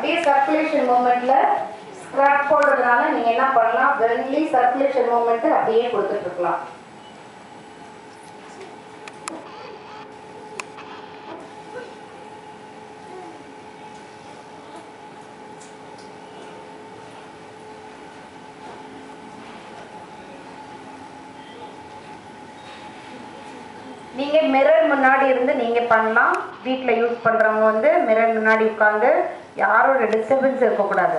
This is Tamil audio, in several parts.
அப்படியே சர்க்குலேஷன் மூமெண்ட்ல ஸ்க்ரப் போடுறதுனால நீங்க என்ன பண்ணலாம், வெள்ளி சர்க்குலேஷன் மூமெண்ட் அப்படியே கொடுத்துட்டு இருக்கலாம். நீங்க மிரர் முன்னாடி இருந்து நீங்க பண்ணலாம். வீட்டில் யூஸ் பண்றவங்க வந்து மிரர் முன்னாடி உட்காந்து யாரோட டிஸ்டர்பன்ஸ் இருக்கக்கூடாது,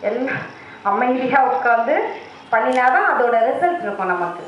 எல்லாம் அமைதியா உட்காந்து பண்ணினாதான் அதோட ரிசல்ட் இருக்கும் நமக்கு.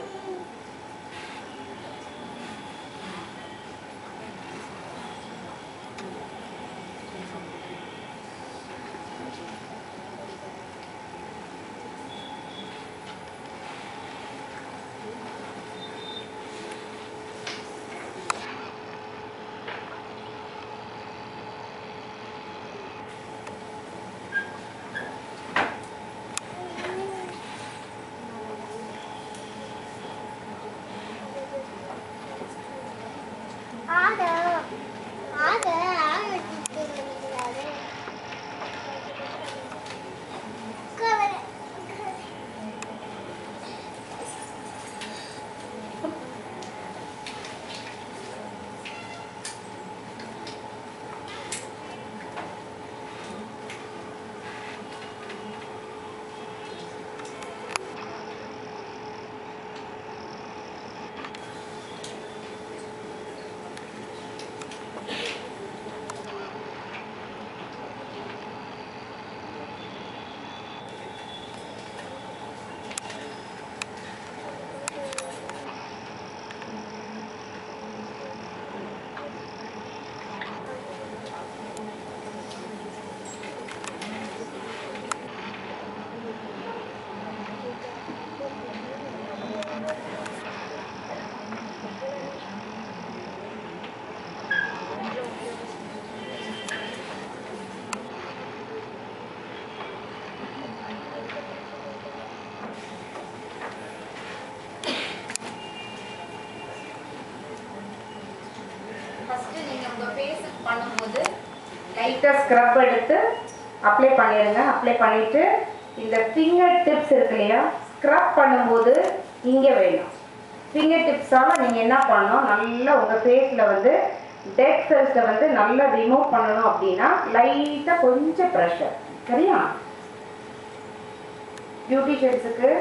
பண்ணும்போது லைட்டாக ஸ்க்ரப் எடுத்து அப்ளை பண்ணிடுங்க. அப்ளை பண்ணிவிட்டு இந்த ஃபிங்கர் டிப்ஸ் இருக்கு இல்லையா, ஸ்க்ரப் பண்ணும்போது இங்கே வேணும். ஃபிங்கர் டிப்ஸால் நீங்கள் என்ன பண்ணணும், நல்லா உங்கள் ஃபேஸில் வந்து டெட் செல்ஸை வந்து நல்லா ரிமூவ் பண்ணணும். அப்படின்னா லைட்டாக கொஞ்சம் ப்ரெஷர், சரியா? பியூட்டிஷியன்ஸுக்கு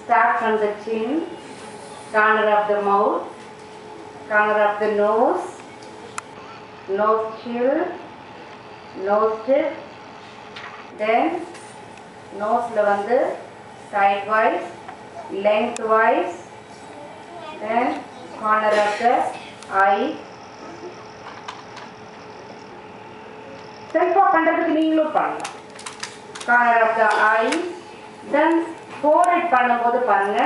start from the chin, corner of the mouth, corner of the nose, nose chill, nose tip, then nose la vandu sidewise, lengthwise, then corner of the eye. Self பண்றதுக்கு நீங்களும் பண்ணலாம். corner of the eye, then forehead பண்ணும்போது பாருங்க